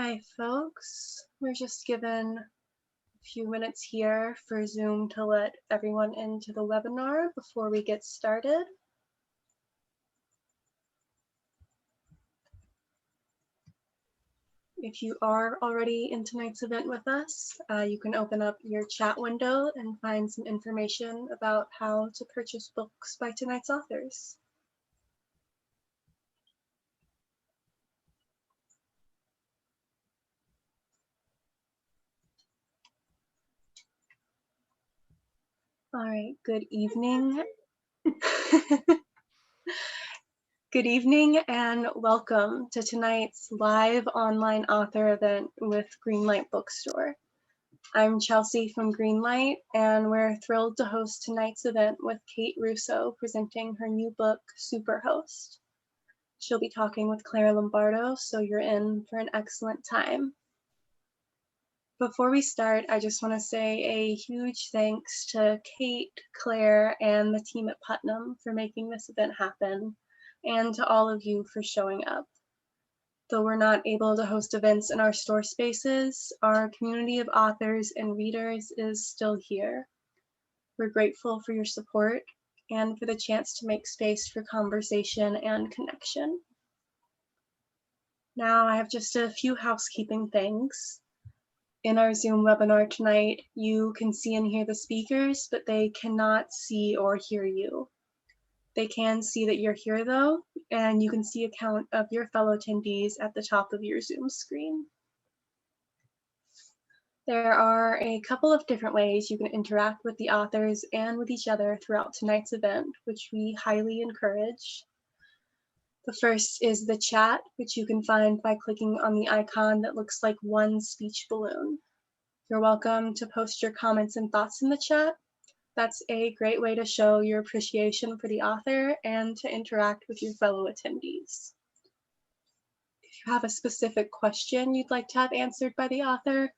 Hi folks, we're just given a few minutes here for Zoom to let everyone into the webinar before we get started. If you are already in tonight's event with us, you can open up your chat window and find some information about how to purchase books by tonight's authors. All right, good evening. Good evening and welcome to tonight's live online author event with Greenlight Bookstore. I'm Chelsea from Greenlight, and we're thrilled to host tonight's event with Kate Russo presenting her new book, Superhost. She'll be talking with Claire Lombardo, so you're in for an excellent time. Before we start, I just want to say a huge thanks to Kate, Claire, and the team at Putnam for making this event happen, and to all of you for showing up. Though we're not able to host events in our store spaces, our community of authors and readers is still here. We're grateful for your support and for the chance to make space for conversation and connection. Now I have just a few housekeeping things. In our Zoom webinar tonight, you can see and hear the speakers, but they cannot see or hear you. They can see that you're here though, and you can see a count of your fellow attendees at the top of your Zoom screen. There are a couple of different ways you can interact with the authors and with each other throughout tonight's event, which we highly encourage. The first is the chat, which you can find by clicking on the icon that looks like one speech balloon. You're welcome to post your comments and thoughts in the chat. That's a great way to show your appreciation for the author and to interact with your fellow attendees. If you have a specific question you'd like to have answered by the author,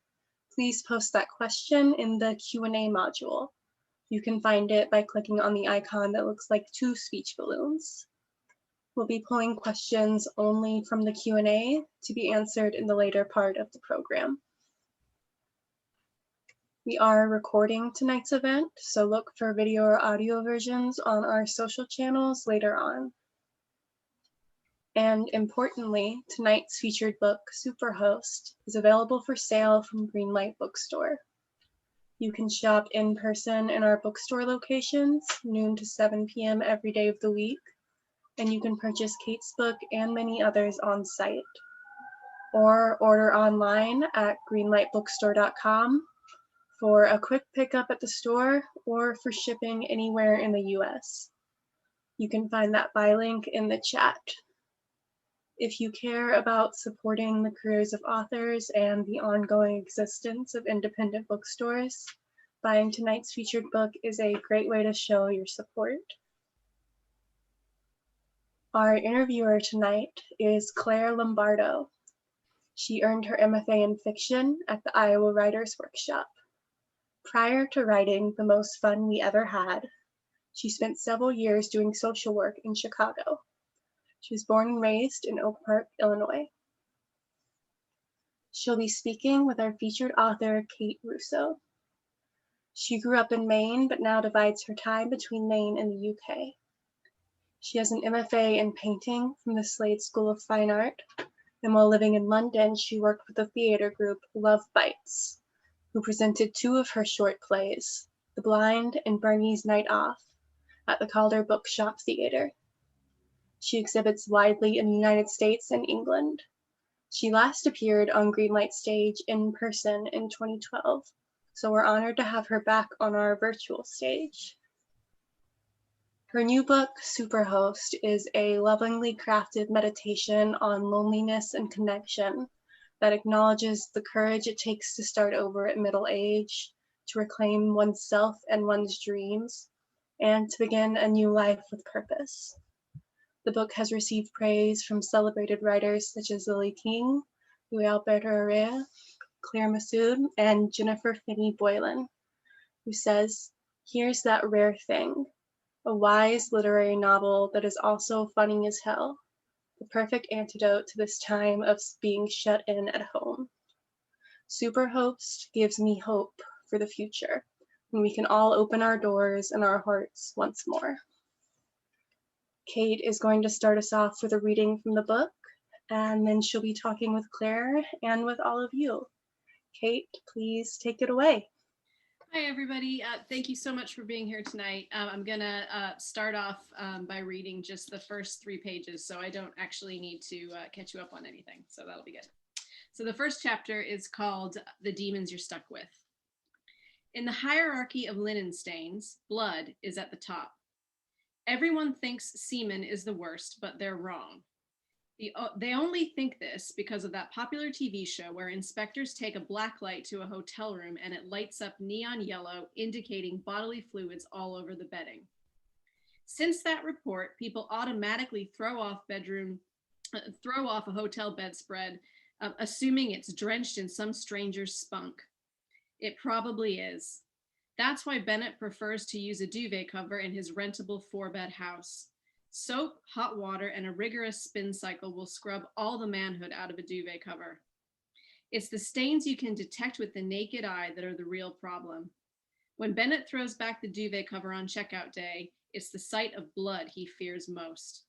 please post that question in the Q&A module. You can find it by clicking on the icon that looks like two speech balloons. We'll be pulling questions only from the Q&A to be answered in the later part of the program. We are recording tonight's event, so look for video or audio versions on our social channels later on. And importantly, tonight's featured book, Superhost, is available for sale from Greenlight Bookstore. You can shop in person in our bookstore locations, noon to 7 p.m. every day of the week, and you can purchase Kate's book and many others on site. Or order online at greenlightbookstore.com for a quick pickup at the store or for shipping anywhere in the US. You can find that buy link in the chat. If you care about supporting the careers of authors and the ongoing existence of independent bookstores, buying tonight's featured book is a great way to show your support. Our interviewer tonight is Claire Lombardo. She earned her MFA in fiction at the Iowa Writers Workshop. Prior to writing The Most Fun We Ever Had, she spent several years doing social work in Chicago. She was born and raised in Oak Park, Illinois. She'll be speaking with our featured author, Kate Russo. She grew up in Maine, but now divides her time between Maine and the UK. She has an MFA in painting from the Slade School of Fine Art, and while living in London, she worked with the theater group Love Bites, who presented two of her short plays, The Blind and Bernie's Night Off, at the Calder Bookshop Theater. She exhibits widely in the United States and England. She last appeared on Greenlight stage in person in 2012, so we're honored to have her back on our virtual stage. Her new book, Superhost, is a lovingly crafted meditation on loneliness and connection that acknowledges the courage it takes to start over at middle age, to reclaim oneself and one's dreams, and to begin a new life with purpose. The book has received praise from celebrated writers such as Lily King, Louis Alberto Urrea, Claire Massoud, and Jennifer Finney Boylan, who says, "Here's that rare thing, a wise literary novel that is also funny as hell. the perfect antidote to this time of being shut in at home. Superhost gives me hope for the future, when we can all open our doors and our hearts once more. Kate is going to start us off with a reading from the book, and then she'll be talking with Claire and with all of you. Kate, please take it away. Hi, everybody. Thank you so much for being here tonight. I'm going to start off by reading just the first 3 pages, so I don't actually need to catch you up on anything, so that'll be good. So the first chapter is called The Demons You're Stuck With. In the hierarchy of linen stains, blood is at the top. Everyone thinks semen is the worst, but they're wrong. They only think this because of that popular TV show where inspectors take a black light to a hotel room and it lights up neon yellow, indicating bodily fluids all over the bedding. Since that report, people automatically throw off a hotel bedspread, assuming it's drenched in some stranger's spunk. It probably is. That's why Bennett prefers to use a duvet cover in his rentable 4-bed house. Soap, hot water, and a rigorous spin cycle will scrub all the manhood out of a duvet cover. It's the stains you can detect with the naked eye that are the real problem. When Bennett throws back the duvet cover on checkout day, it's the sight of blood he fears most.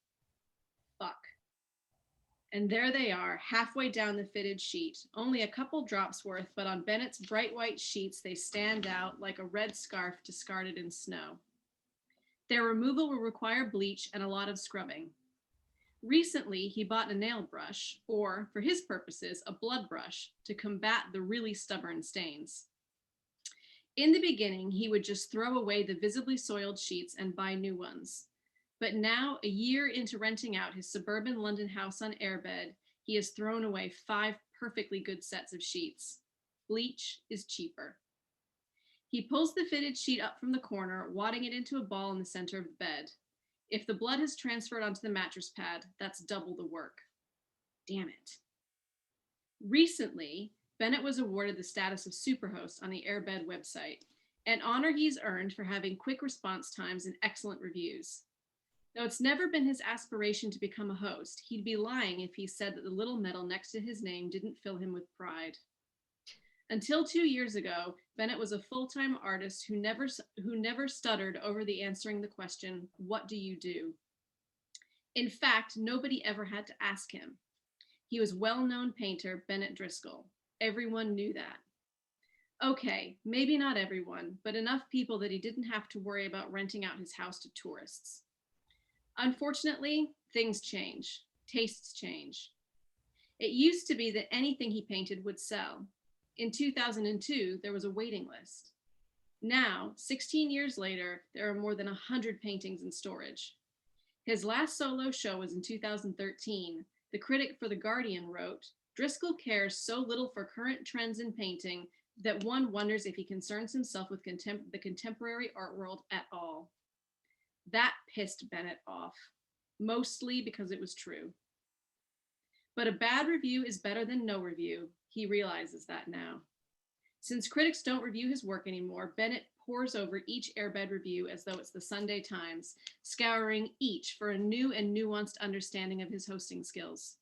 Fuck. And there they are, halfway down the fitted sheet. Only a couple drops worth, but on Bennett's bright white sheets, they stand out like a red scarf discarded in snow. Their removal will require bleach and a lot of scrubbing. Recently, he bought a nail brush, or, for his purposes, a blood brush, to combat the really stubborn stains. In the beginning, he would just throw away the visibly soiled sheets and buy new ones. But now, a year into renting out his suburban London house on AirBed, he has thrown away 5 perfectly good sets of sheets. Bleach is cheaper. He pulls the fitted sheet up from the corner, wadding it into a ball in the center of the bed. If the blood has transferred onto the mattress pad, that's double the work. Damn it. Recently, Bennett was awarded the status of superhost on the AirBed website, an honor he's earned for having quick response times and excellent reviews. Though it's never been his aspiration to become a host, he'd be lying if he said that the little medal next to his name didn't fill him with pride. Until 2 years ago, Bennett was a full-time artist who never stuttered over the answering the question, "What do you do?" In fact, nobody ever had to ask him. He was well-known painter Bennett Driscoll. Everyone knew that. Okay, maybe not everyone, but enough people that he didn't have to worry about renting out his house to tourists. Unfortunately, things change. Tastes change. It used to be that anything he painted would sell. In 2002, there was a waiting list. Now, 16 years later, there are more than 100 paintings in storage. His last solo show was in 2013. The critic for The Guardian wrote, "Driscoll cares so little for current trends in painting that one wonders if he concerns himself with the contemporary art world at all." That pissed Bennett off, mostly because it was true. But a bad review is better than no review. He realizes that now. Since critics don't review his work anymore, Bennett pores over each AirBed review as though it's the Sunday Times, scouring each for a new and nuanced understanding of his hosting skills.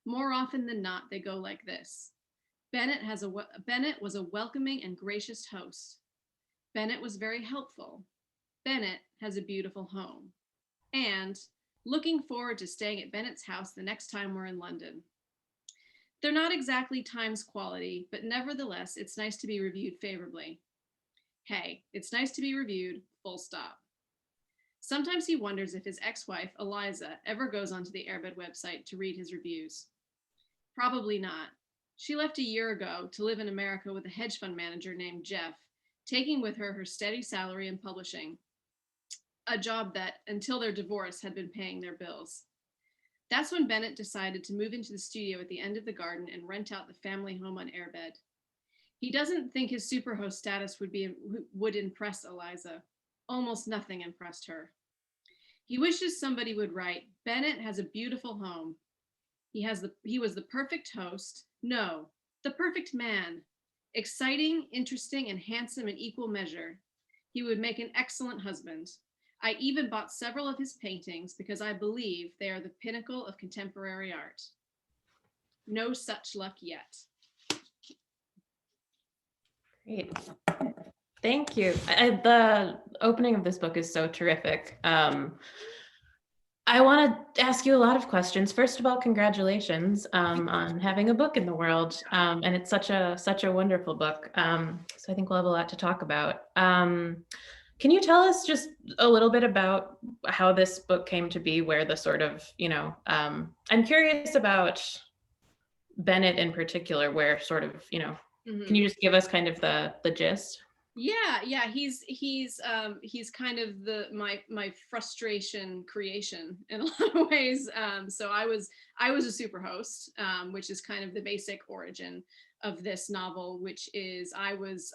More often than not, they go like this. Bennett was a welcoming and gracious host. Bennett was very helpful. Bennett has a beautiful home. And looking forward to staying at Bennett's house the next time we're in London. They're not exactly Times quality, but nevertheless, it's nice to be reviewed favorably. Hey, it's nice to be reviewed, full stop. Sometimes he wonders if his ex-wife, Eliza, ever goes onto the AirBed website to read his reviews. Probably not. She left a year ago to live in America with a hedge fund manager named Jeff, taking with her her steady salary in publishing, a job that, until their divorce, had been paying their bills. That's when Bennett decided to move into the studio at the end of the garden and rent out the family home on AirBed. He doesn't think his superhost status would impress Eliza. Almost nothing impressed her. He wishes somebody would write, "Bennett has a beautiful home. He was the perfect host. No, the perfect man. Exciting, interesting, and handsome in equal measure. He would make an excellent husband. I even bought several of his paintings because I believe they are the pinnacle of contemporary art. No such luck yet. Great. Thank you. The opening of this book is so terrific. I want to ask you a lot of questions. First of all, congratulations on having a book in the world, and it's such a wonderful book. So I think we'll have a lot to talk about. Can you tell us just a little bit about how this book came to be? Where the sort of, I'm curious about Bennett in particular. Where sort of, can you just give us kind of the gist? Yeah, he's kind of my frustration creation in a lot of ways. So I was a super host, which is kind of the basic origin of this novel, which is I was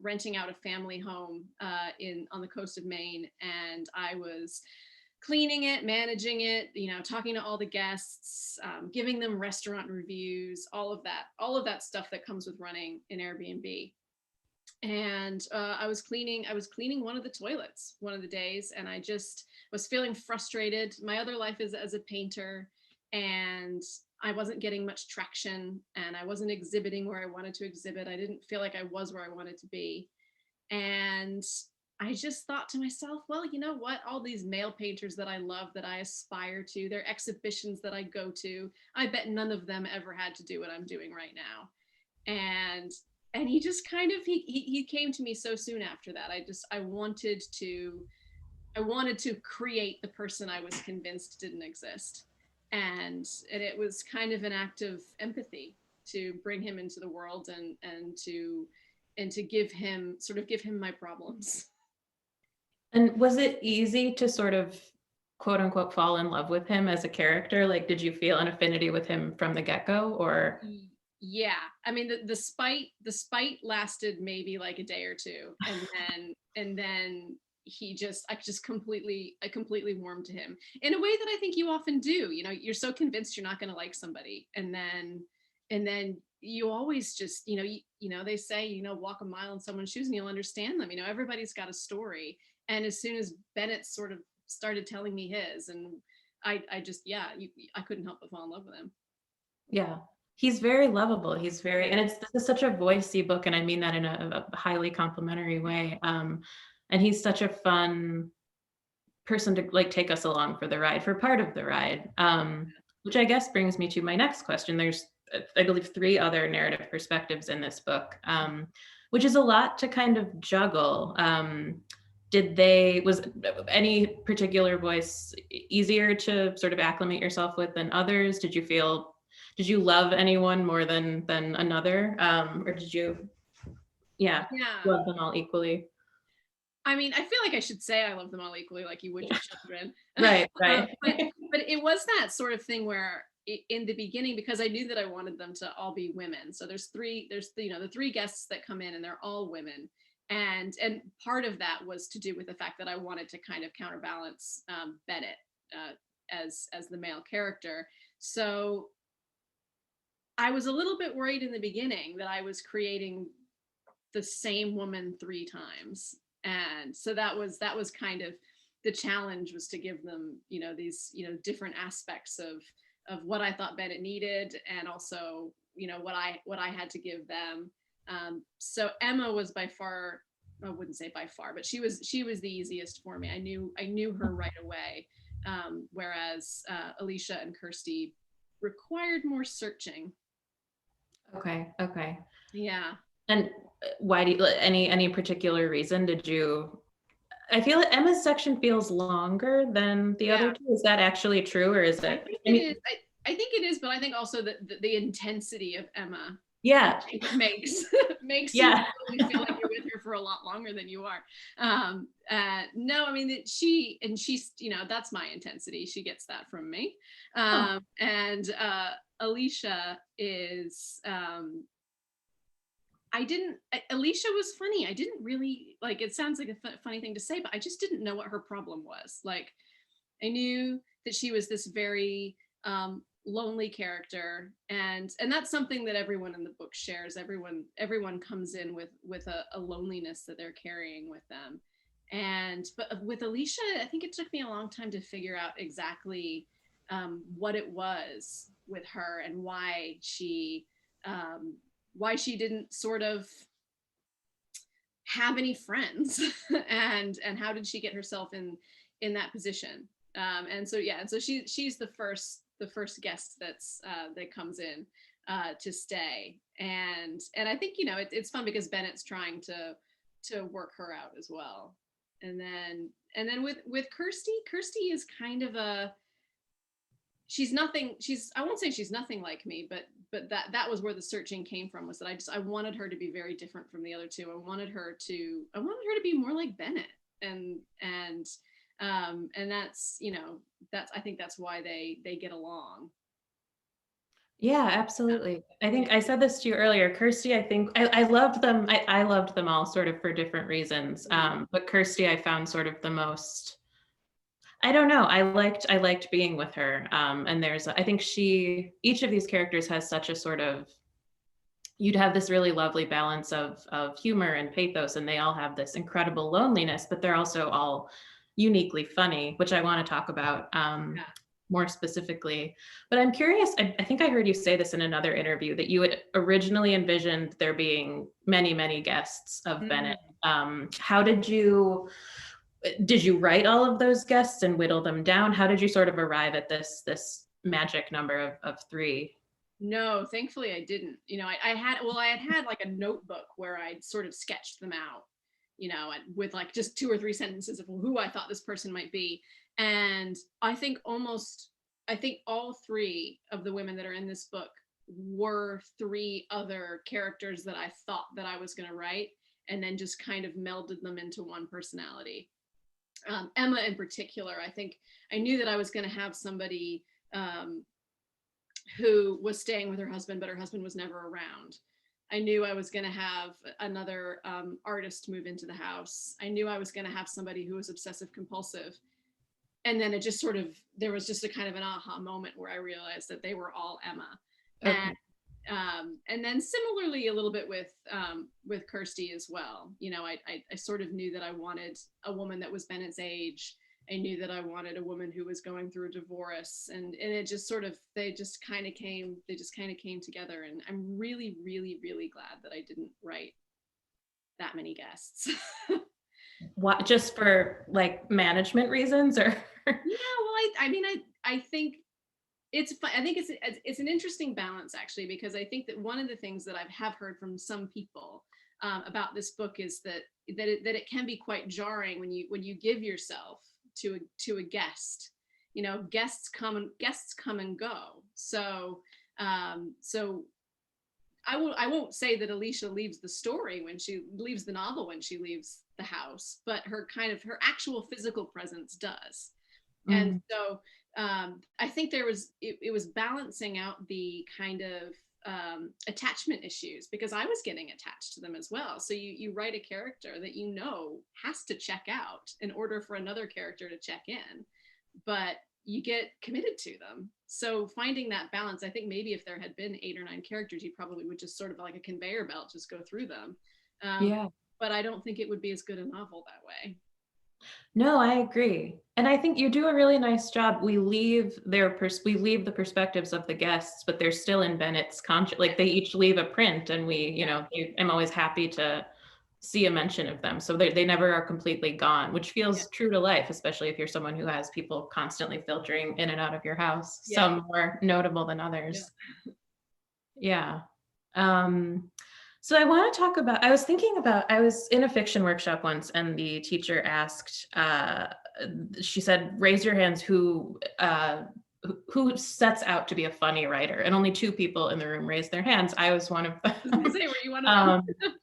renting out a family home on the coast of Maine, and I was cleaning it, managing it, talking to all the guests, giving them restaurant reviews, all of that stuff that comes with running an Airbnb. And I was cleaning one of the toilets one of the days, and I just was feeling frustrated. My other life is as a painter, and I wasn't getting much traction, and I wasn't exhibiting where I wanted to exhibit. I didn't feel like I was where I wanted to be. And I just thought to myself, well, you know what? All these male painters that I love, that I aspire to, their exhibitions that I go to, I bet none of them ever had to do what I'm doing right now. And he just kind of he came to me so soon after that. I wanted to create the person I was convinced didn't exist. And it was kind of an act of empathy to bring him into the world and to give him my problems. And was it easy to sort of quote unquote fall in love with him as a character? Like, did you feel an affinity with him from the get-go, or? Yeah, I mean the spite lasted maybe like a day or two, and then I completely warmed to him in a way that I think you often do. You're so convinced you're not going to like somebody, and then you always just they say walk a mile in someone's shoes and you'll understand them. Everybody's got a story, and as soon as Bennett sort of started telling me his, and I couldn't help but fall in love with him. Yeah. He's very lovable. This is such a voicey book, and I mean that in a highly complimentary way. And he's such a fun person to like take us along for the ride, for part of the ride. Which I guess brings me to my next question. There's, I believe, 3 other narrative perspectives in this book, which is a lot to kind of juggle. Was any particular voice easier to sort of acclimate yourself with than others? Did you love anyone more than another? Or did you love them all equally? I mean, I feel like I should say I love them all equally, like you would your children. Right. But it was that sort of thing where in the beginning, because I knew that I wanted them to all be women. So there's the 3 guests that come in, and they're all women. And part of that was to do with the fact that I wanted to kind of counterbalance Bennett as the male character. So I was a little bit worried in the beginning that I was creating the same woman 3 times. And so that was kind of the challenge, was to give them, these, different aspects of what I thought Bennett needed, and also, what I had to give them. So Emma was by far, I wouldn't say by far, but she was the easiest for me. I knew her right away. Whereas Alicia and Kirsty required more searching. Okay. Yeah. And why do you, any particular reason I feel like Emma's section feels longer than the other 2. Is that actually true, or is it? I think it is, but I think also that the intensity of Emma makes you really feel like you're with her for a lot longer than you are. No, I mean she's that's my intensity. She gets that from me. And Alicia is Alicia was funny. I didn't really, like, it sounds like a funny thing to say, but I just didn't know what her problem was. Like, I knew that she was this very lonely character, and that's something that everyone in the book shares. Everyone comes in with a loneliness that they're carrying with them. But with Alicia, I think it took me a long time to figure out exactly what it was with her and why she didn't sort of have any friends and how did she get herself in that position. And so she's the first guest that comes in to stay. And I think, you know, it's fun because Bennett's trying to work her out as well. And then with Kirsty is kind of I won't say she's nothing like me, but that was where the searching came from, was that I wanted her to be very different from the other two. I wanted her to be more like Bennett. And that's, you know, I think that's why they get along. Yeah, absolutely. I think I said this to you earlier. Kirsty, I think I loved them. I loved them all sort of for different reasons. But Kirsty, I found sort of the most, I don't know. I liked being with her. And I think each of these characters has such a sort of, you'd have this really lovely balance of humor and pathos, and they all have this incredible loneliness, but they're also all uniquely funny, which I want to talk about more specifically. But I'm curious, I think I heard you say this in another interview, that you had originally envisioned there being many, many guests of Bennett. How did you write all of those guests and whittle them down? How did you sort of arrive at this magic number of 3? No, thankfully I didn't. You know, I had like a notebook where I'd sort of sketched them out, you know, with like just 2 or 3 sentences of who I thought this person might be. And I think all 3 of the women that are in this book were 3 other characters that I thought that I was going to write, and then just kind of melded them into one personality. Emma in particular, I think I knew that I was going to have somebody who was staying with her husband, but her husband was never around. I knew I was going to have another artist move into the house. I knew I was going to have somebody who was obsessive compulsive. And then it just sort of, there was just a kind of an aha moment where I realized that they were all Emma. Okay. And then similarly a little bit with Kirsty as well. You know, I sort of knew that I wanted a woman that was Bennett's age. I knew that I wanted a woman who was going through a divorce, and it just sort of, they just kind of came together. And I'm really, really, really glad that I didn't write that many guests. What, just for like management reasons, or? Yeah, well, I think it's fun. I think it's an interesting balance, actually, because I think that one of the things that I have heard from some people about this book is that it can be quite jarring when you give yourself to a guest. You know, guests come and go. So I won't say that Alicia leaves the story when she leaves the novel, when she leaves the house, but her actual physical presence does. And so I think it was balancing out the kind of attachment issues, because I was getting attached to them as well. So you write a character that you know has to check out in order for another character to check in, but you get committed to them. So finding that balance, I think maybe if there had been 8 or 9 characters, you probably would just sort of like a conveyor belt, just go through them. Yeah. But I don't think it would be as good a novel that way. No, I agree. And I think you do a really nice job. We leave the perspectives of the guests, but they're still in Bennett's conscious, like they each leave a print, and I'm always happy to see a mention of them. So they never are completely gone, which feels true to life, especially if you're someone who has people constantly filtering in and out of your house, some more notable than others. Yeah. So I want to talk about, I was in a fiction workshop once, and the teacher asked, she said, raise your hands who sets out to be a funny writer, and only 2 people in the room raised their hands. I was one of them. I was gonna say, were you one of them?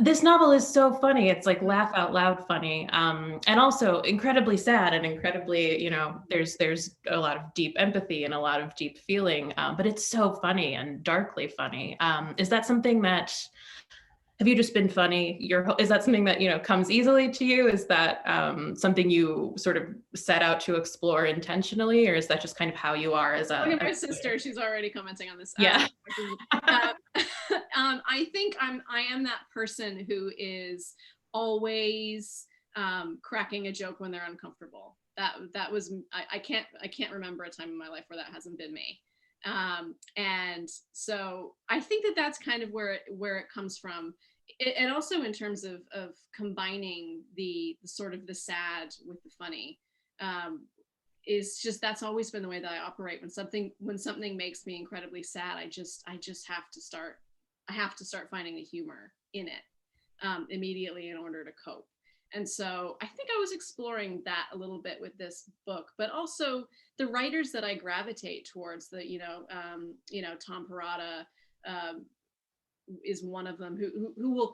This novel is so funny. It's like laugh out loud funny, and also incredibly sad, and incredibly, you know, there's a lot of deep empathy and a lot of deep feeling, but it's so funny and darkly funny. Is that something that, have you just been funny? Is that something that, you know, comes easily to you? Is that something you sort of set out to explore intentionally, or is that just kind of how you are as a? Look at my sister; she's already commenting on this. Yeah. I think I am that person who is always cracking a joke when they're uncomfortable. That was I can't remember a time in my life where that hasn't been me. And so I think that that's kind of where it comes from. And also in terms of combining the sort of the sad with the funny, is just, that's always been the way that I operate. When something makes me incredibly sad, I just have to start finding the humor in it immediately in order to cope. And so I think I was exploring that a little bit with this book, but also the writers that I gravitate towards, Tom Perrotta is one of them who will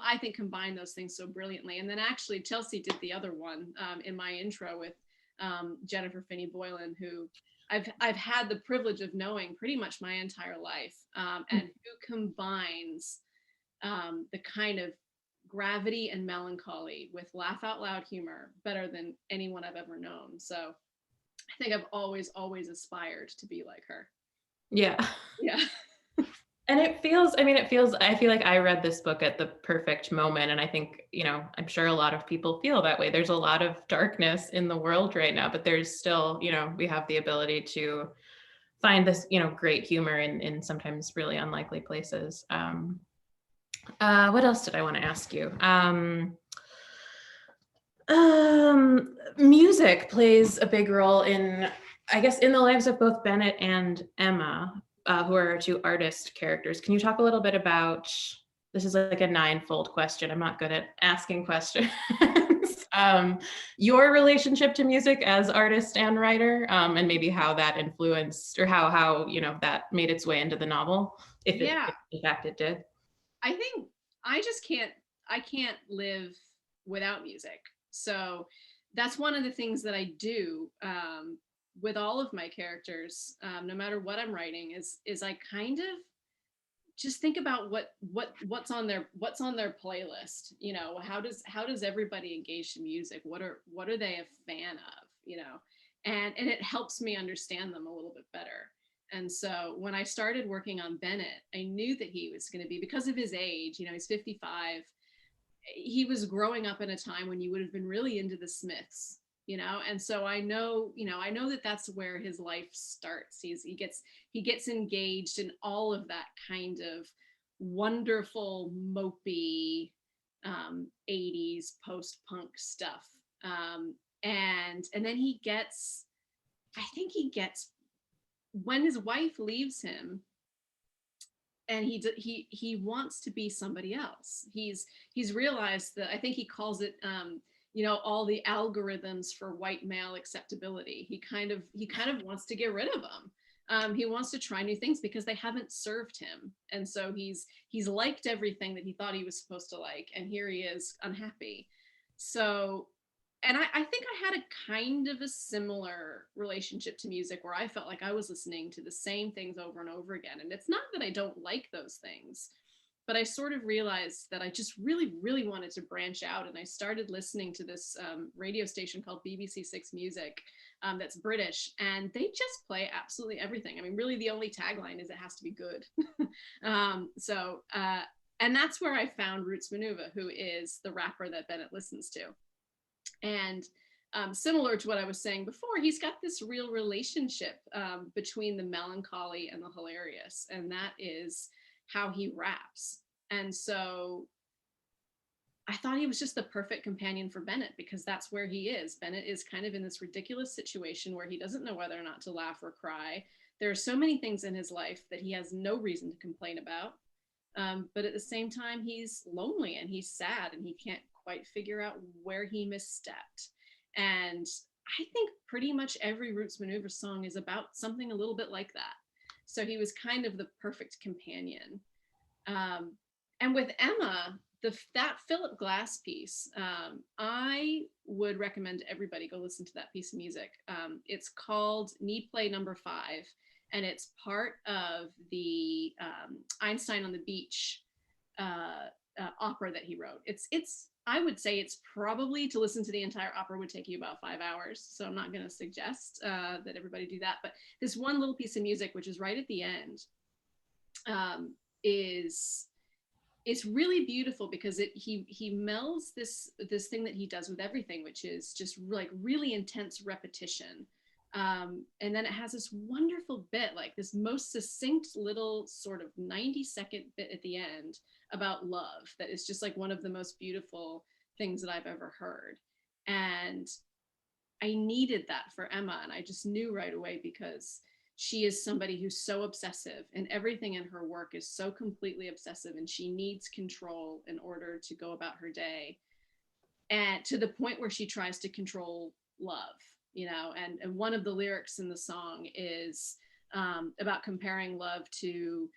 I think combine those things so brilliantly. And then actually Chelsea did the other one in my intro with Jennifer Finney Boylan, who I've had the privilege of knowing pretty much my entire life, and who combines the kind of gravity and melancholy with laugh out loud humor better than anyone I've ever known. So I think I've always aspired to be like her. Yeah. Yeah. And I feel like I read this book at the perfect moment. And I think, I'm sure a lot of people feel that way. There's a lot of darkness in the world right now, but there's still, we have the ability to find this, great humor in sometimes really unlikely places. What else did I want to ask you? Music plays a big role in the lives of both Bennett and Emma, who are our two artist characters. Can you talk a little bit about, this is like a 9-fold question. I'm not good at asking questions. Your relationship to music as artist and writer, and maybe how that influenced, or how that made its way into the novel, if in fact it did. I think I can't live without music. So that's one of the things that I do with all of my characters, no matter what I'm writing, is I kind of just think about what's on their playlist. How does everybody engage to music? What are they a fan of? And it helps me understand them a little bit better. And so when I started working on Bennett, I knew that he was going to be, because of his age, he's 55. He was growing up in a time when you would have been really into the Smiths, and so I know that that's where his life starts. He gets engaged in all of that kind of wonderful, mopey 80s post-punk stuff. And then he gets when his wife leaves him, and he wants to be somebody else. He's realized that, I think he calls it all the algorithms for white male acceptability. He kind of wants to get rid of them. He wants to try new things because they haven't served him. And so he's liked everything that he thought he was supposed to like, and here he is unhappy. So, and I think I had a kind of a similar relationship to music, where I felt like I was listening to the same things over and over again. And it's not that I don't like those things, but I sort of realized that I just really, really wanted to branch out. And I started listening to this radio station called BBC Six Music, that's British, and they just play absolutely everything. I mean, really the only tagline is it has to be good. And that's where I found Roots Manuva, who is the rapper that Bennett listens to. And similar to what I was saying before, he's got this real relationship between the melancholy and the hilarious, and that is how he raps. And so I thought he was just the perfect companion for Bennett, because that's where he is. Bennett is kind of in this ridiculous situation where he doesn't know whether or not to laugh or cry. There are so many things in his life that he has no reason to complain about. But at the same time, he's lonely and he's sad, and he can't quite figure out where he misstepped. And I think pretty much every Roots Manuva song is about something a little bit like that. So he was kind of the perfect companion. And with Emma, that Philip Glass piece, I would recommend everybody go listen to that piece of music. It's called Need Play Number 5, and it's part of the Einstein on the Beach opera that he wrote. I would say it's probably, to listen to the entire opera would take you about 5 hours. So I'm not going to suggest that everybody do that. But this one little piece of music, which is right at the end, is it's really beautiful because he melds this thing that he does with everything, which is just like really intense repetition. And then it has this wonderful bit, like this most succinct little sort of 90-second bit at the end about love that is just like one of the most beautiful things that I've ever heard. And I needed that for Emma, and I just knew right away, because she is somebody who's so obsessive, and everything in her work is so completely obsessive, and she needs control in order to go about her day, and to the point where she tries to control love, you know. And one of the lyrics in the song is about comparing love to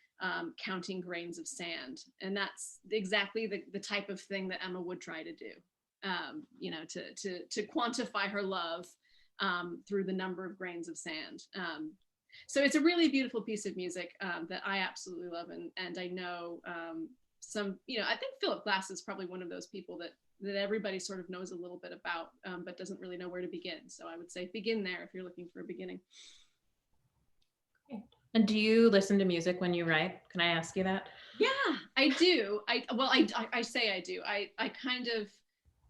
counting grains of sand, and that's exactly the type of thing that Emma would try to do, you know, to quantify her love through the number of grains of sand. So it's a really beautiful piece of music that I absolutely love, and I know some, you know, I think Philip Glass is probably one of those people that everybody sort of knows a little bit about, but doesn't really know where to begin. So I would say begin there if you're looking for a beginning. And do you listen to music when you write? Can I ask you that? Yeah, I do. I say I do. I kind of,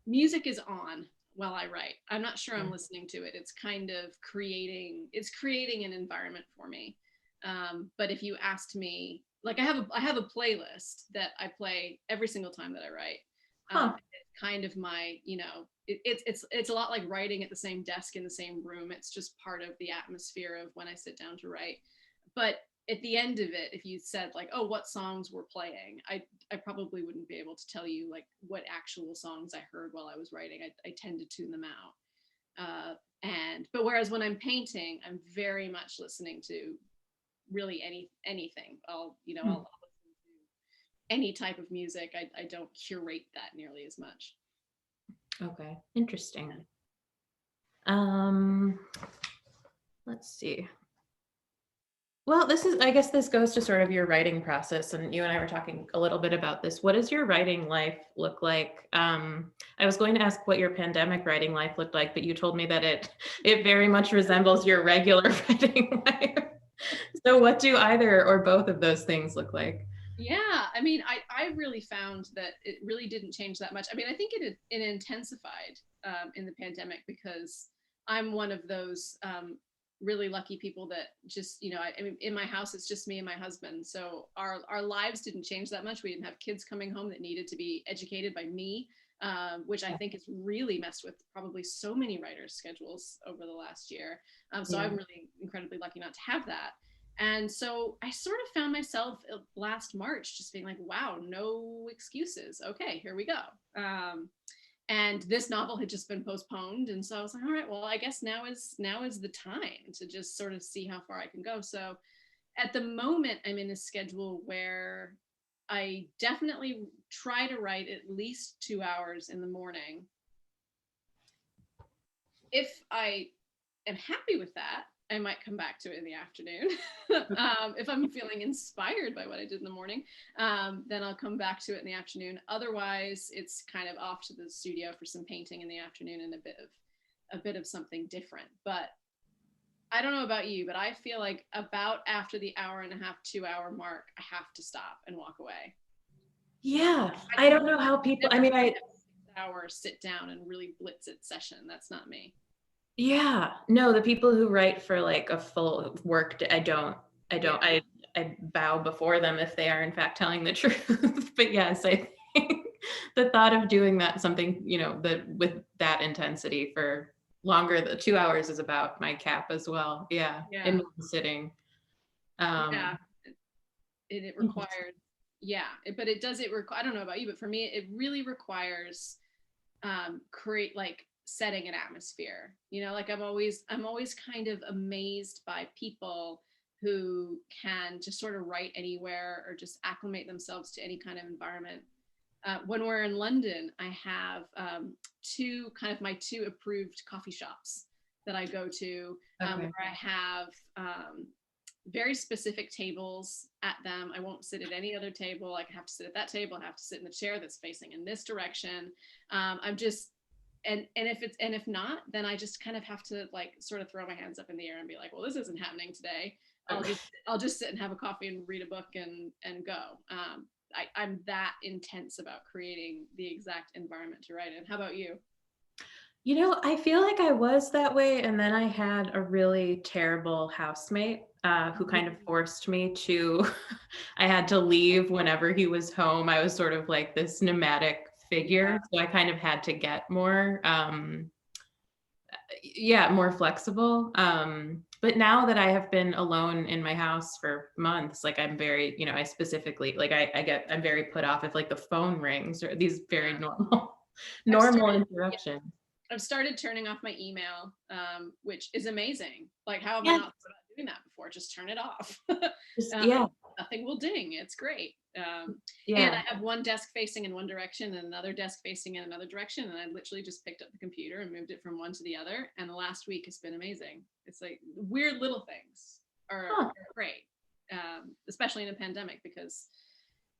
music is on while I write. I'm not sure I'm listening to it. It's kind of creating an environment for me. But if you asked me, like I have a playlist that I play every single time that I write. It's kind of my, you know, it's a lot like writing at the same desk in the same room. It's just part of the atmosphere of when I sit down to write. But at the end of it, if you said like, oh, what songs were playing, I probably wouldn't be able to tell you like what actual songs I heard while I was writing. I tend to tune them out. But whereas when I'm painting, I'm very much listening to really anything. I'll listen to any type of music. I don't curate that nearly as much. Okay, interesting. Let's see. Well, I guess this goes to sort of your writing process, and you and I were talking a little bit about this. What does your writing life look like? I was going to ask what your pandemic writing life looked like, but you told me that it very much resembles your regular writing life. So what do either or both of those things look like? Yeah, I mean, I really found that it really didn't change that much. I mean, I think it intensified in the pandemic, because I'm one of those really lucky people that just, you know, I mean, in my house, it's just me and my husband. So our lives didn't change that much. We didn't have kids coming home that needed to be educated by me, which I think has really messed with probably so many writers' schedules over the last year. So I'm really incredibly lucky not to have that. And so I sort of found myself last March just being like, wow, no excuses. Okay, here we go. And this novel had just been postponed. And so I was like, all right, well, I guess now is the time to just sort of see how far I can go. So at the moment, I'm in a schedule where I definitely try to write at least 2 hours in the morning. If I am happy with that, I might come back to it in the afternoon. If I'm feeling inspired by what I did in the morning, then I'll come back to it in the afternoon. Otherwise, it's kind of off to the studio for some painting in the afternoon and a bit of something different. But I don't know about you, but I feel like about after the hour and a half, 2 hour mark, I have to stop and walk away. Yeah, I don't know how people, I mean, hour sit down and really blitz it session. That's not me. Yeah, no, the people who write for like a full work day, I bow before them if they are in fact telling the truth. But yes, I think the thought of doing that, something, you know, with that intensity for longer, the 2 hours is about my cap as well. Yeah. In one sitting. It requires, but it does, I don't know about you, but for me, it really requires create like setting an atmosphere, you know, like I'm always kind of amazed by people who can just sort of write anywhere or just acclimate themselves to any kind of environment. When we're in London, I have my two approved coffee shops that I go to, where I have very specific tables at them. I won't sit at any other table. Like I have to sit at that table. I have to sit in the chair that's facing in this direction. I'm just, and if not, then I just kind of have to like sort of throw my hands up in the air and be like, well, this isn't happening today. I'll just sit and have a coffee and read a book and go. I'm that intense about creating the exact environment to write in. How about you? You know, I feel like I was that way, and then I had a really terrible housemate who kind of forced me to, I had to leave whenever he was home. I was sort of like this nomadic figure, so I kind of had to get more, more flexible. But now that I have been alone in my house for months, like I'm very, you know, I specifically, like I'm very put off if like the phone rings or these very normal interruptions. I've started turning off my email, which is amazing. Like, how have I Yeah. not thought about doing that before? Just turn it off. Yeah. Nothing will ding. It's great. And Yeah. I have one desk facing in one direction and another desk facing in another direction. And I literally just picked up the computer and moved it from one to the other. And the last week has been amazing. It's like weird little things are great, especially in a pandemic, because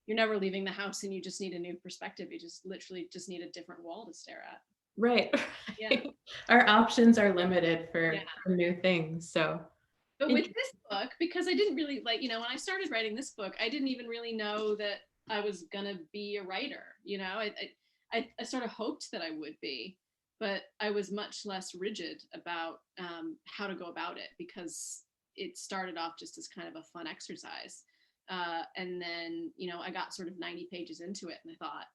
you're never leaving the house and you just need a new perspective. You just literally just need a different wall to stare at. Right. Yeah. Our options are limited for new things. So, but with this book, because I didn't really like, you know, when I started writing this book, I didn't even really know that I was gonna be a writer. You know, I sort of hoped that I would be, but I was much less rigid about how to go about it, because it started off just as kind of a fun exercise. And then, you know, I got sort of 90 pages into it and I thought,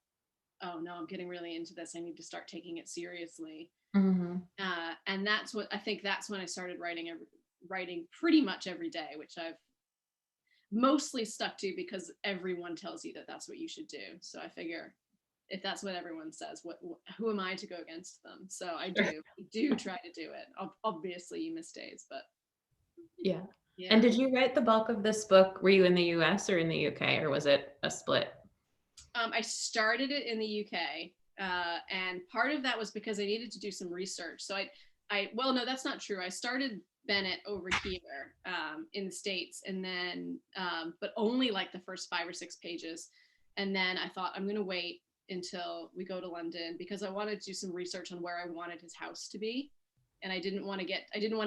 oh no, I'm getting really into this. I need to start taking it seriously. Mm-hmm. And that's when I started writing pretty much every day, which I've mostly stuck to because everyone tells you that that's what you should do. So I figure if that's what everyone says, who am I to go against them? So I do try to do it. Obviously you miss days, but yeah. And did you write the bulk of this book? Were you in the US or in the UK, or was it a split? I started it in the UK, and part of that was because I needed to do some research. So well, no, that's not true. I started Bennett over here in the States, and then, but only like the first 5 or 6 pages. And then I thought, I'm going to wait until we go to London, because I wanted to do some research on where I wanted his house to be. And I didn't want to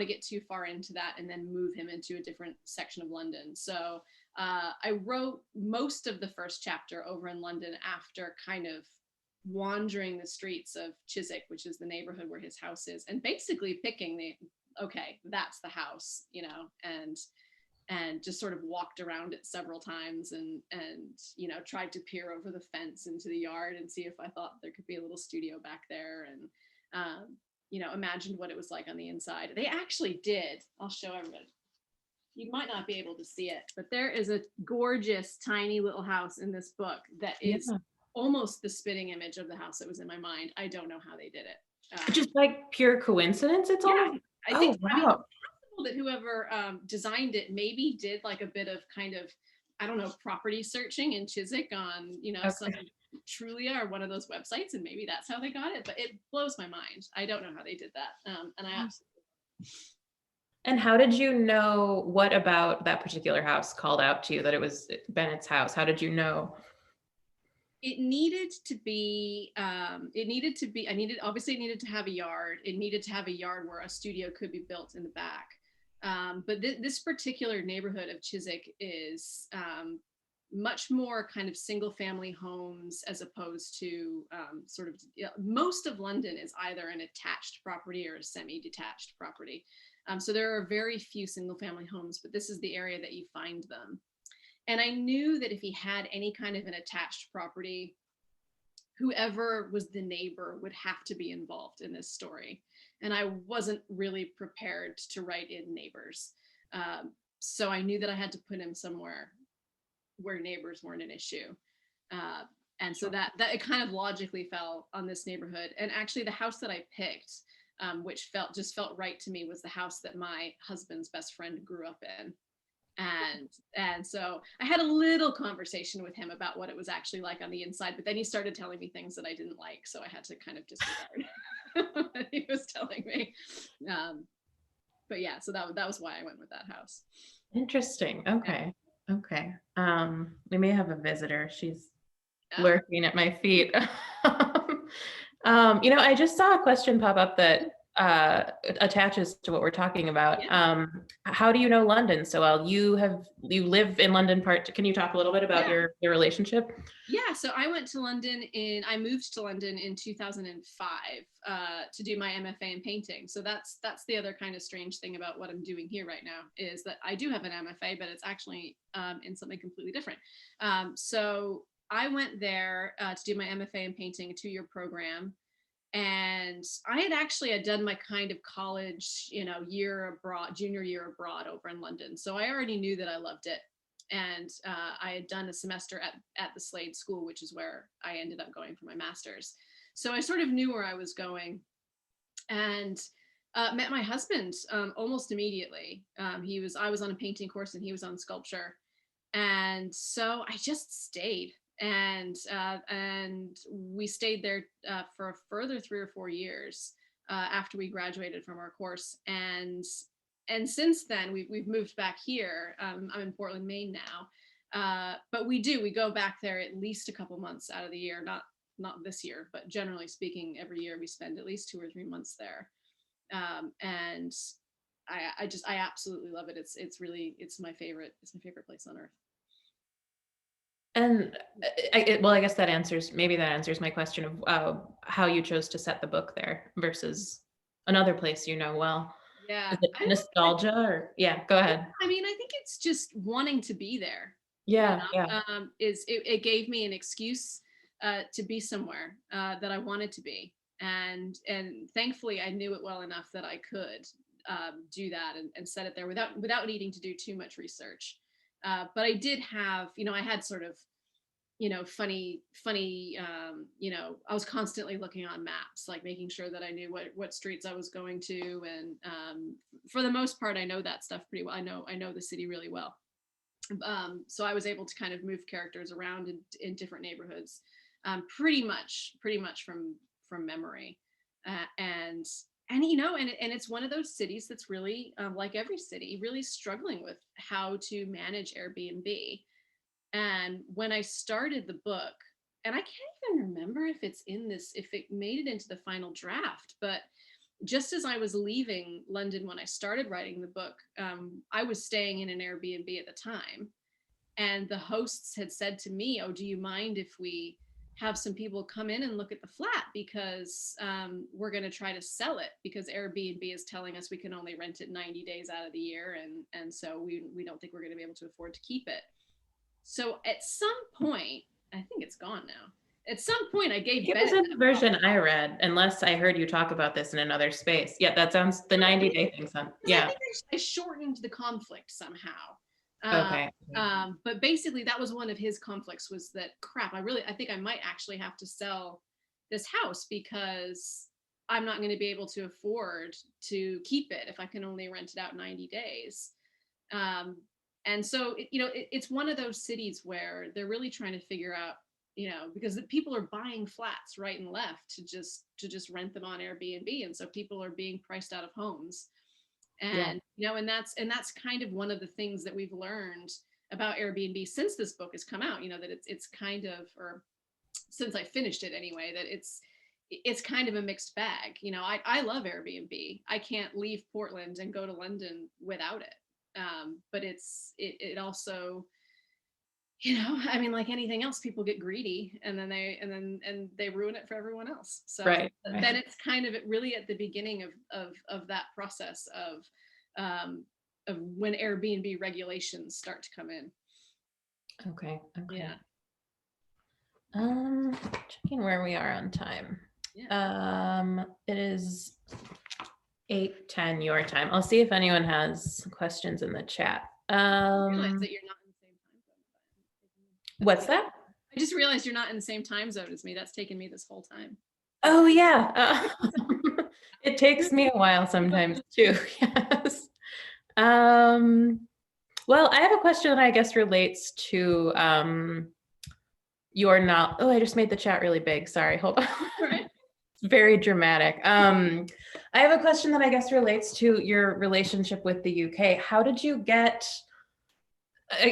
get too far into that and then move him into a different section of London. So I wrote most of the first chapter over in London after kind of wandering the streets of Chiswick, which is the neighborhood where his house is, and basically picking okay, that's the house, you know, and just sort of walked around it several times and you know, tried to peer over the fence into the yard and see if I thought there could be a little studio back there, and you know, imagined what it was like on the inside. They actually did. I'll show everybody. You might not be able to see it, but there is a gorgeous tiny little house in this book that is almost the spitting image of the house that was in my mind. I don't know how they did it. Just like pure coincidence? It's almost, I think, wow. I mean, it's possible that whoever designed it maybe did like a bit of kind of, I don't know, property searching in Chiswick on, you know, some Trulia or one of those websites, and maybe that's how they got it, but it blows my mind. I don't know how they did that. And I absolutely. And how did you know, what about that particular house called out to you that it was Bennett's house? How did you know? It needed to be, obviously it needed to have a yard. It needed to have a yard where a studio could be built in the back. But this particular neighborhood of Chiswick is much more kind of single family homes, as opposed to sort of, most of London is either an attached property or a semi-detached property. So there are very few single family homes, but this is the area that you find them. And I knew that if he had any kind of an attached property, whoever was the neighbor would have to be involved in this story. And I wasn't really prepared to write in neighbors. So I knew that I had to put him somewhere where neighbors weren't an issue. And so that it kind of logically fell on this neighborhood. And actually the house that I picked, which just felt right to me, was the house that my husband's best friend grew up in. And so I had a little conversation with him about what it was actually like on the inside, but then he started telling me things that I didn't like, so I had to kind of disregard what he was telling me. But yeah, so that was why I went with that house. Interesting. Okay. Yeah. Okay. We may have a visitor. She's lurking at my feet. You know, I just saw a question pop up that attaches to what we're talking about. Yeah. How do you know London so well? You live in London can you talk a little bit about Yeah. your relationship? Yeah, so I moved to London in 2005 to do my MFA in painting. So that's the other kind of strange thing about what I'm doing here right now, is that I do have an MFA, but it's actually in something completely different. So I went there to do my MFA in painting, a 2-year program. And I had done my kind of college, junior year abroad over in London. So I already knew that I loved it. And I had done a semester at the Slade School, which is where I ended up going for my master's. So I sort of knew where I was going, and met my husband almost immediately. I was on a painting course and he was on sculpture. And so I just stayed, and we stayed there for a further 3 or 4 years after we graduated from our course. And since then we've moved back here. I'm in Portland, Maine now, but we go back there at least a couple months out of the year. Not this year, but generally speaking, every year we spend at least 2 or 3 months there. And I absolutely love it. It's my favorite place on earth. And I guess that answers my question of how you chose to set the book there versus another place well. Yeah. Is it nostalgia or yeah, go ahead. I mean, I think it's just wanting to be there. Yeah. It gave me an excuse to be somewhere that I wanted to be. And thankfully I knew it well enough that I could do that and set it there without needing to do too much research. But I did have, I had sort of, funny, I was constantly looking on maps, like making sure that I knew what streets I was going to. And for the most part, I know that stuff pretty well. I know the city really well. So I was able to kind of move characters around in different neighborhoods, pretty much from memory. And it's one of those cities that's really, like every city, really struggling with how to manage Airbnb. And when I started the book, and I can't even remember if it made it into the final draft, but just as I was leaving London when I started writing the book, I was staying in an Airbnb at the time. And the hosts had said to me, "Oh, do you mind if we have some people come in and look at the flat, because we're going to try to sell it, because Airbnb is telling us we can only rent it 90 days out of the year. And so we don't think we're going to be able to afford to keep it." So at some point, I think it's gone now. At some point I gave Bennett. It was in the version I read, unless I heard you talk about this in another space. Yeah, that sounds the 90-day thing. Yeah. I think I shortened the conflict somehow. Okay. But basically that was one of his conflicts, was that, crap, I think I might actually have to sell this house because I'm not going to be able to afford to keep it if I can only rent it out 90 days. And so, it's one of those cities where they're really trying to figure out, because the people are buying flats right and left to just rent them on Airbnb. And so people are being priced out of homes. And, and that's kind of one of the things that we've learned about Airbnb since this book has come out, that it's kind of, or since I finished it anyway, that it's kind of a mixed bag. I love Airbnb. I can't leave Portland and go to London without it. But it also, I mean, like anything else, people get greedy and then they ruin it for everyone else. So right. Then it's kind of really at the beginning of that process of when Airbnb regulations start to come in. Okay. Yeah. Checking where we are on time. Yeah. It is 8:10 your time. I'll see if anyone has questions in the chat. I realize that you're not in the same time zone. What's that? I just realized you're not in the same time zone as me. That's taken me this whole time. Oh yeah. It takes me a while sometimes too. Yes. Well, I have a question that I guess relates to your not. Oh, I just made the chat really big. Sorry. Hold on. Right. It's very dramatic. I have a question that I guess relates to your relationship with the UK. How did you get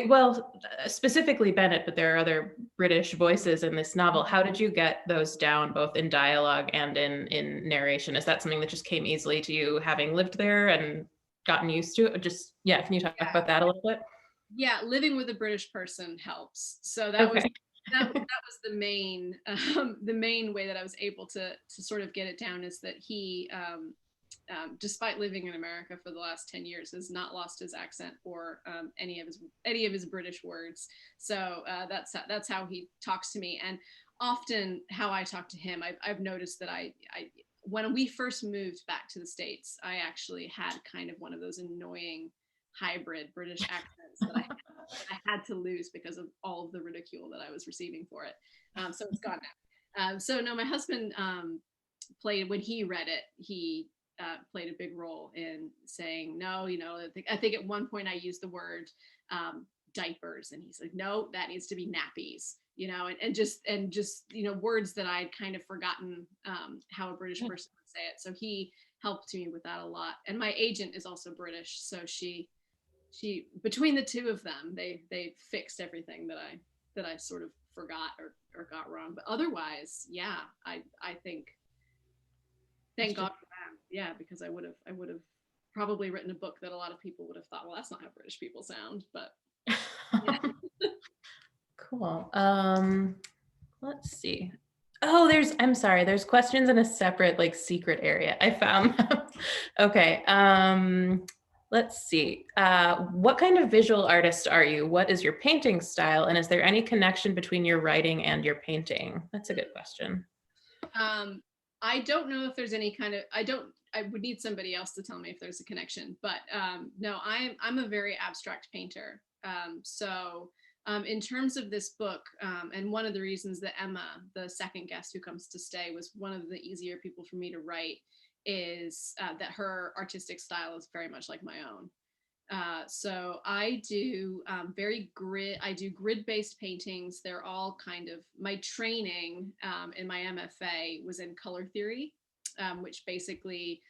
Well, specifically Bennett, but there are other British voices in this novel. How did you get those down, both in dialogue and in narration? Is that something that just came easily to you, having lived there and gotten used to it? Just, yeah, can you talk about that a little bit? Yeah, living with a British person helps. So Okay. that was the main way that I was able to sort of get it down, is that he despite living in America for the last 10 years, has not lost his accent or any of his British words. So that's how he talks to me, and often how I talk to him. I've noticed that I when we first moved back to the States, I actually had kind of one of those annoying hybrid British accents that I had to lose because of all of the ridicule that I was receiving for it. So it's gone now. So no, my husband played, when he read it, he played a big role in saying, no, I think at one point I used the word diapers, and he's like, no, that needs to be nappies, and just words that I'd kind of forgotten how a British person would say it. So he helped me with that a lot. And my agent is also British, so she between the two of them, they fixed everything that I sort of forgot or got wrong. But otherwise, yeah, I think, thank God for that. Yeah, because I would have probably written a book that a lot of people would have thought, well, that's not how British people sound. But yeah. Cool. Let's see. Oh, I'm sorry, there's questions in a separate, like, secret area. I found them. Okay. Let's see. What kind of visual artist are you? What is your painting style? And is there any connection between your writing and your painting? That's a good question. I don't know if there's any kind of, I would need somebody else to tell me if there's a connection, but no, I'm a very abstract painter. In terms of this book, and one of the reasons that Emma, the second guest who comes to stay, was one of the easier people for me to write, is that her artistic style is very much like my own. So I do I do grid-based paintings. They're all kind of, my training in my MFA was in color theory, which basically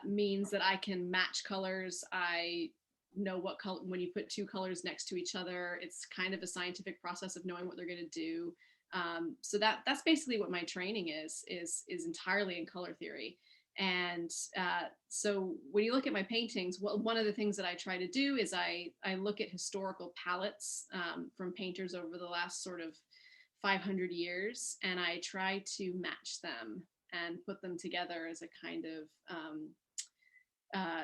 means that I can match colors. I know what color, when you put two colors next to each other, it's kind of a scientific process of knowing what they're going to do. So that's basically what my training is entirely in color theory. And so when you look at my paintings, one of the things that I try to do is I look at historical palettes from painters over the last sort of 500 years, and I try to match them and put them together as a kind of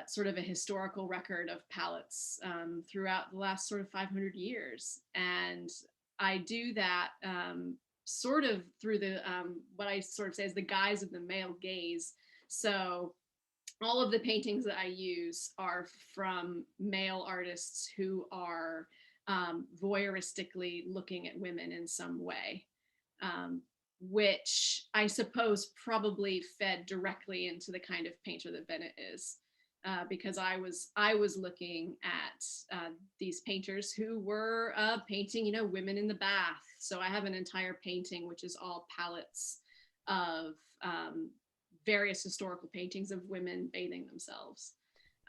sort of a historical record of palettes throughout the last sort of 500 years. And I do that sort of through the what I sort of say is the guise of the male gaze. So all of the paintings that I use are from male artists who are voyeuristically looking at women in some way, which I suppose probably fed directly into the kind of painter that Bennett is. Because I was looking at these painters who were painting, women in the bath. So I have an entire painting which is all palettes of various historical paintings of women bathing themselves.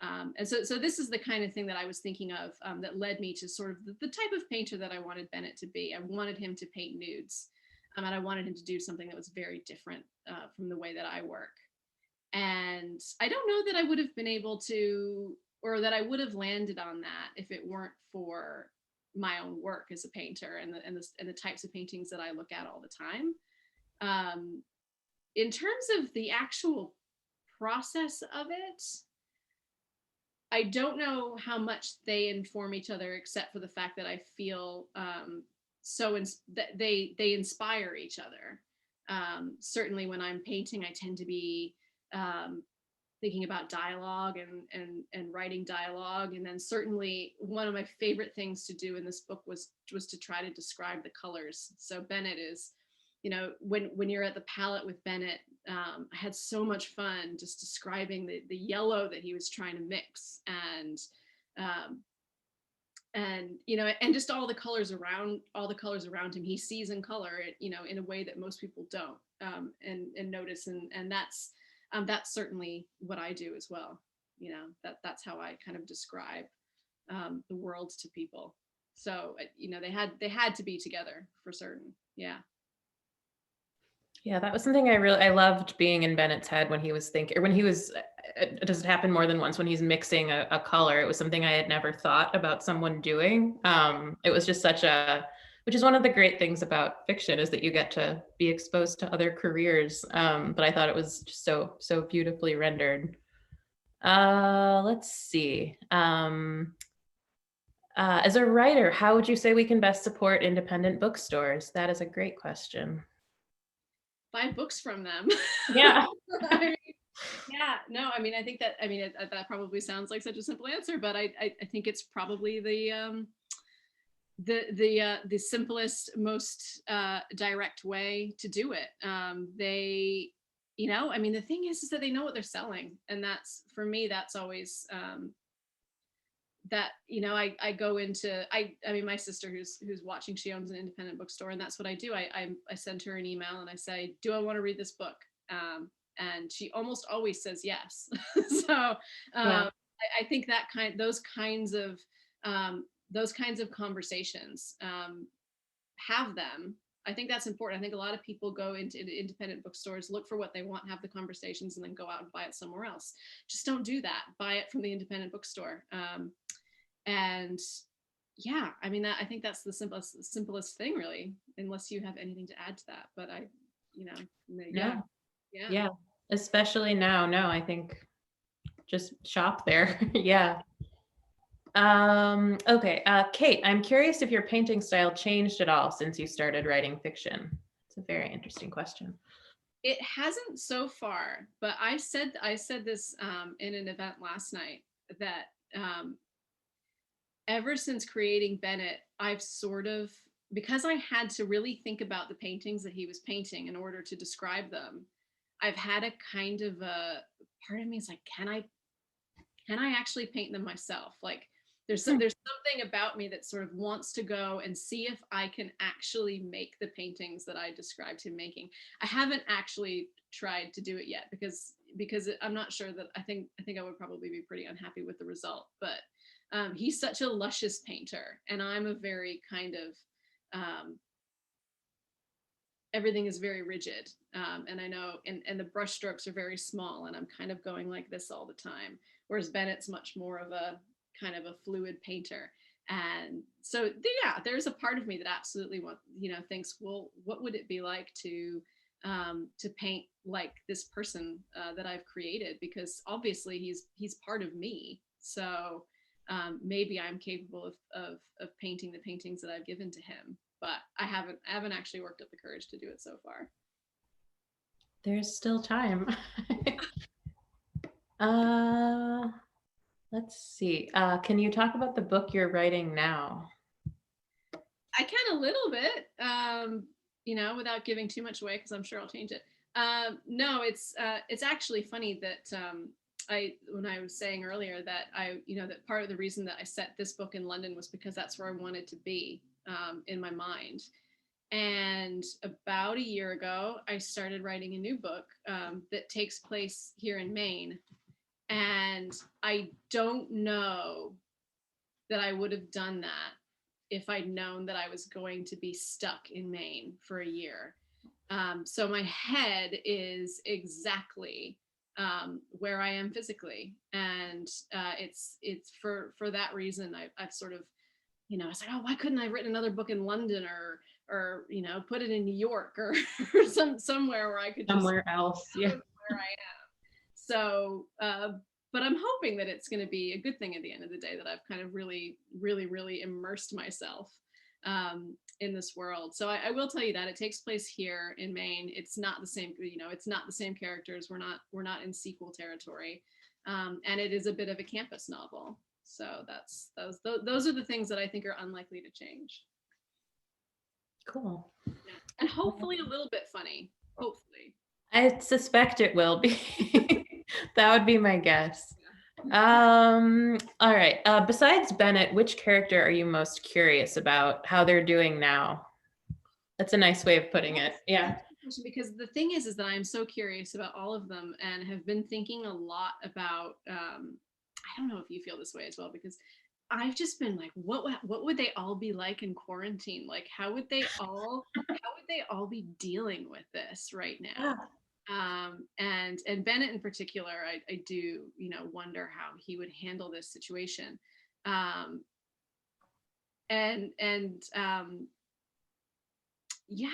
And so this is the kind of thing that I was thinking of that led me to sort of the type of painter that I wanted Bennett to be. I wanted him to paint nudes, and I wanted him to do something that was very different from the way that I work. And I don't know that I would have been able to, or that I would have landed on that if it weren't for my own work as a painter and the types of paintings that I look at all the time. In terms of the actual process of it, I don't know how much they inform each other, except for the fact that I feel that they inspire each other. Certainly when I'm painting, I tend to be thinking about dialogue and writing dialogue. And then certainly one of my favorite things to do in this book was to try to describe the colors. So Bennett is, when you're at the palette with Bennett, I had so much fun just describing the yellow that he was trying to mix, and just all the colors around him. He sees in color, in a way that most people don't, and notice, and that's certainly what I do as well. That's how I kind of describe the world to people. So, they had to be together for certain. Yeah. Yeah, that was something I loved being in Bennett's head when he was thinking, or when he was, it doesn't happen more than once when he's mixing a color. It was something I had never thought about someone doing. It was just which is one of the great things about fiction, is that you get to be exposed to other careers. But I thought it was just so beautifully rendered. Let's see. As a writer, how would you say we can best support independent bookstores? That is a great question. Buy books from them. Yeah. I mean, yeah, no, I mean, I think that, that probably sounds like such a simple answer, but I think it's probably the simplest, most direct way to do it. They, the thing is that they know what they're selling, and that's, for me, that's always that, I go into, my sister who's watching, she owns an independent bookstore, and that's what I do. I send her an email and I say, do I want to read this book? And she almost always says yes. So Yeah. I think those kinds of conversations, have them. I think that's important. I think a lot of people go into independent bookstores, look for what they want, have the conversations, and then go out and buy it somewhere else. Just don't do that. Buy it from the independent bookstore. And yeah, I think that's the simplest thing, really, unless you have anything to add to that. But yeah. Yeah, especially now. No, I think just shop there. Yeah. Okay. Kate, I'm curious if your painting style changed at all since you started writing fiction. It's a very interesting question. It hasn't so far, but I said this in an event last night, that ever since creating Bennett, I've sort of, because I had to really think about the paintings that he was painting in order to describe them, I've had a kind of a part of me is like, can I actually paint them myself? Like, there's something about me that sort of wants to go and see if I can actually make the paintings that I described him making. I haven't actually tried to do it yet because I'm not sure that I think I would probably be pretty unhappy with the result. But he's such a luscious painter, and I'm a very kind of everything is very rigid, and I know, and the brush strokes are very small, and I'm kind of going like this all the time, whereas Bennett's much more of a kind of a fluid painter. And so yeah, there's a part of me that absolutely thinks, well, what would it be like to paint like this person that I've created, because obviously he's part of me. So maybe I'm capable of painting the paintings that I've given to him, but I haven't actually worked up the courage to do it so far. There's still time. Let's see. Can you talk about the book you're writing now? I can a little bit, without giving too much away, because I'm sure I'll change it. No, it's actually funny that when I was saying earlier that that part of the reason that I set this book in London was because that's where I wanted to be in my mind. And about a year ago, I started writing a new book that takes place here in Maine. And I don't know that I would have done that if I'd known that I was going to be stuck in Maine for a year. So my head is exactly where I am physically. And it's for that reason I've sort of, I was like, oh, why couldn't I have written another book in London or put it in New York or somewhere where I could just somewhere else. Yeah. Where I am. So, but I'm hoping that it's going to be a good thing at the end of the day, that I've kind of really, really, really immersed myself in this world. So I will tell you that it takes place here in Maine. It's not the same, it's not the same characters. We're not in sequel territory, and it is a bit of a campus novel. So those are the things that I think are unlikely to change. Cool. Yeah. And hopefully a little bit funny. Hopefully. I suspect it will be. That would be my guess. All right. Besides Bennett, which character are you most curious about how they're doing now? That's a nice way of putting it. Yeah. Because the thing is that I'm so curious about all of them, and have been thinking a lot about, I don't know if you feel this way as well, because I've just been like, what would they all be like in quarantine? Like, how would they all be dealing with this right now? Yeah. And Bennett in particular, I do, wonder how he would handle this situation. And yeah,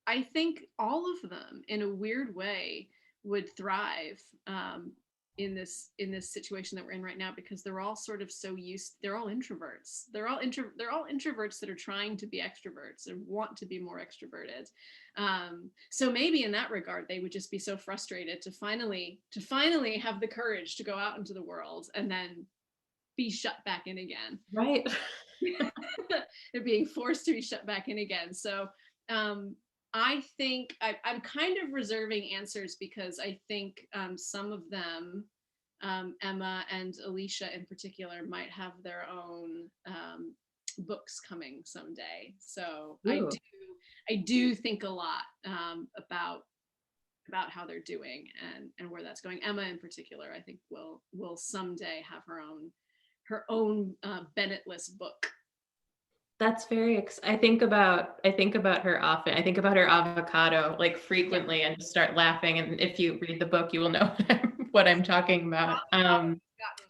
I think all of them in a weird way would thrive in this situation that we're in right now, because they're all sort of they're all introverts. They're all introverts that are trying to be extroverts and want to be more extroverted. So maybe in that regard, they would just be so frustrated to finally have the courage to go out into the world and then be shut back in again. Right. They're being forced to be shut back in again. So I think I'm kind of reserving answers, because I think some of them, Emma and Alicia in particular, might have their own books coming someday. So Ooh. I do think a lot about how they're doing and where that's going. Emma in particular, I think will someday have her own Bennettless book. That's very I think about her often. I think about her avocado like frequently, and just start laughing. And if you read the book, you will know what I'm talking about. Gotten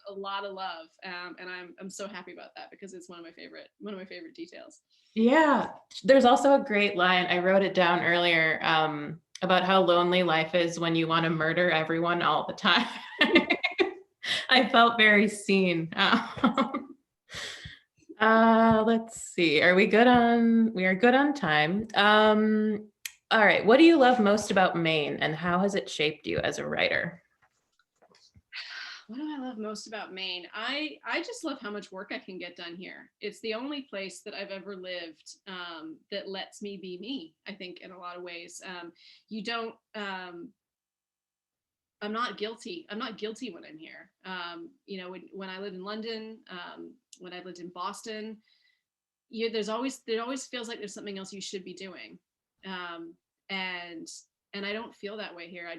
a lot of love, and I'm so happy about that, because it's one of my favorite details. Yeah, there's also a great line, I wrote it down earlier, about how lonely life is when you want to murder everyone all the time. I felt very seen. Let's see. We are good on time. All right. What do you love most about Maine, and how has it shaped you as a writer? What do I love most about Maine? I just love how much work I can get done here. It's the only place that I've ever lived that lets me be me, I think, in a lot of ways. You don't, I'm not guilty. I'm not guilty when I'm here. When I lived in London, when I lived in Boston, there always feels like there's something else you should be doing. And I don't feel that way here. I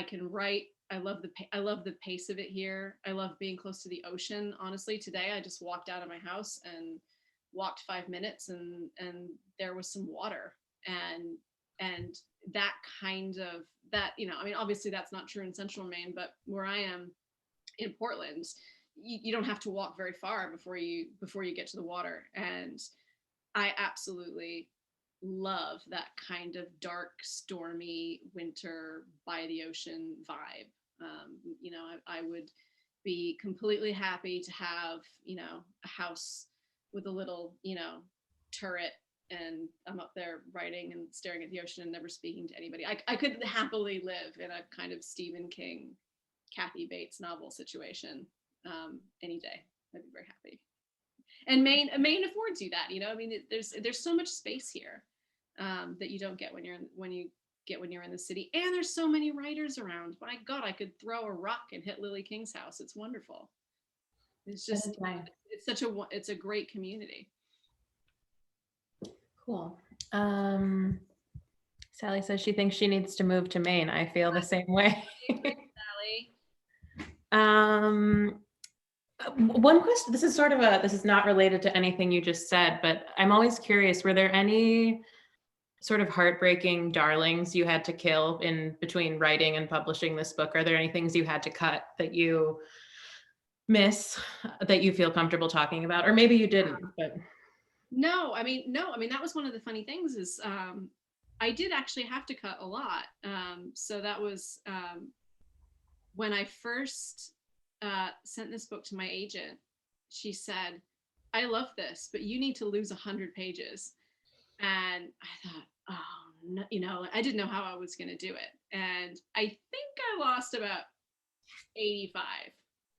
can write. I love the pace of it here. I love being close to the ocean. Honestly, today I just walked out of my house and walked 5 minutes, and there was some water, and that kind of that, I mean, obviously that's not true in central Maine, but where I am in Portland, you don't have to walk very far before you get to the water. And I absolutely love that kind of dark, stormy winter by the ocean vibe. I would be completely happy to have, a house with a little, turret, and I'm up there writing and staring at the ocean and never speaking to anybody. I could happily live in a kind of Stephen King, Kathy Bates novel situation any day. I'd be very happy. And Maine affords you that. I mean, there's so much space here that you don't get when you're in the city. And there's so many writers around. My God, I could throw a rock and hit Lily King's house. It's wonderful. It's just it's a great community. Cool. Sally says she thinks she needs to move to Maine. I feel the same way. Sally. One question, this is not related to anything you just said, but I'm always curious, were there any sort of heartbreaking darlings you had to kill in between writing and publishing this book? Are there any things you had to cut that you miss, that you feel comfortable talking about? Or maybe you didn't, but. No, I mean, that was one of the funny things is I did actually have to cut a lot. So that was when I first sent this book to my agent. She said, I love this, but you need to lose 100 pages. And I thought, oh, no, I didn't know how I was going to do it. And I think I lost about 85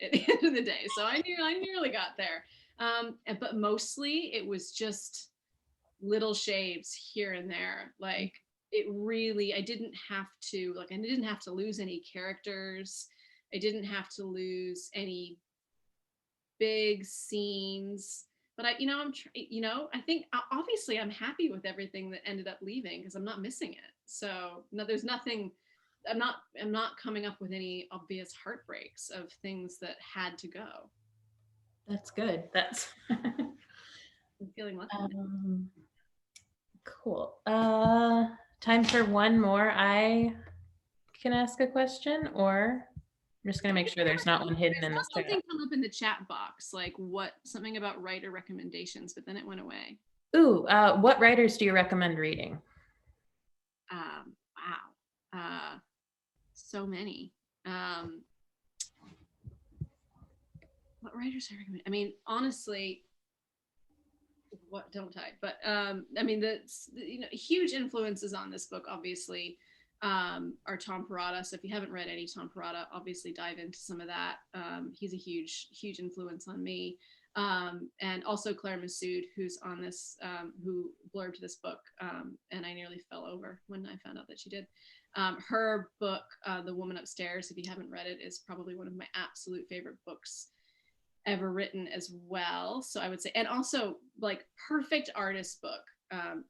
at the end of the day. So I nearly got there. But mostly it was just little shaves here and there. Like I didn't have to lose any characters. I didn't have to lose any big scenes. But I think obviously I'm happy with everything that ended up leaving, because I'm not missing it. So no, there's nothing. I'm not coming up with any obvious heartbreaks of things that had to go. That's good. That's I'm feeling lucky. cool. Time for one more. I can ask a question, or I'm just gonna make sure there's not one hidden in the chat. Something come up in the chat box, like something about writer recommendations, but then it went away. Ooh, what writers do you recommend reading? Wow. So many. What writers I recommend? I mean, honestly, what don't I? But I mean, the huge influences on this book, obviously, are Tom Perrotta. So if you haven't read any Tom Perrotta, obviously dive into some of that. He's a huge influence on me. And also Claire Massoud, who's on this, who blurbed this book, and I nearly fell over when I found out that she did. Her book, The Woman Upstairs, if you haven't read it, is probably one of my absolute favorite books ever written as well. So I would say, and also like perfect artist book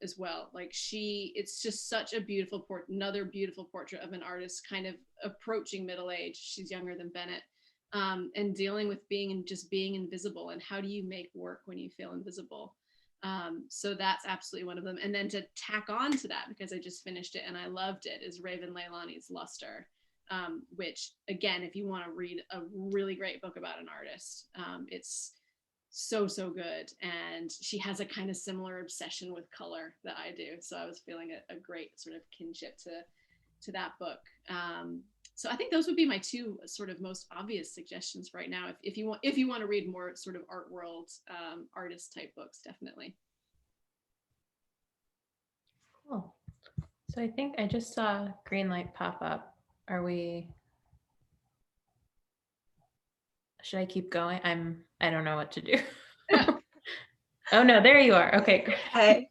as well. Like it's just such a beautiful another beautiful portrait of an artist kind of approaching middle age. She's younger than Bennett. And dealing with being invisible, and how do you make work when you feel invisible. So that's absolutely one of them. And then to tack on to that, because I just finished it and I loved it, is Raven Leilani's Luster, which again, if you want to read a really great book about an artist, it's so good. And she has a kind of similar obsession with color that I do. So I was feeling a great sort of kinship to that book. So I think those would be my two sort of most obvious suggestions right now. If you want to read more sort of art world, artist type books, definitely. Cool. So I think I just saw Greenlight pop up. Should I keep going? I don't know what to do. Oh no, there you are. Okay. Hey.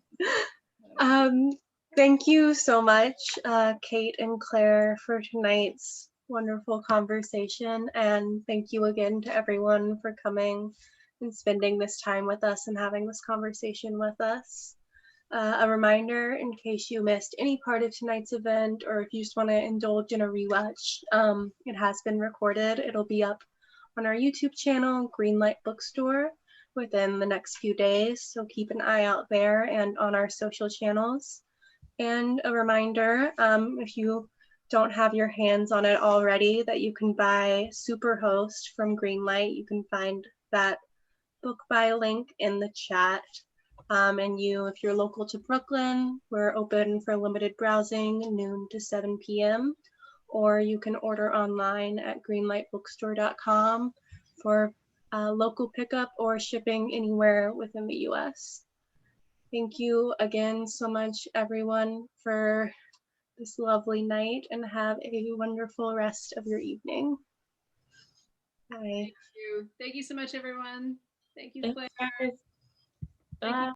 Thank you so much, Kate and Claire, for tonight's wonderful conversation. And thank you again to everyone for coming and spending this time with us and having this conversation with us. A reminder, in case you missed any part of tonight's event, or if you just want to indulge in a rewatch, it has been recorded. It'll be up on our YouTube channel, Greenlight Bookstore, within the next few days. So keep an eye out there and on our social channels. And a reminder, if you don't have your hands on it already, that you can buy Superhost from Greenlight. You can find that book buy link in the chat. And if you're local to Brooklyn, we're open for limited browsing noon to 7 p.m. Or you can order online at greenlightbookstore.com for local pickup or shipping anywhere within the US. Thank you again so much, everyone, for this lovely night, and have a wonderful rest of your evening. Bye. Thank you so much, everyone. Thank you, Claire. Thanks, guys. Bye.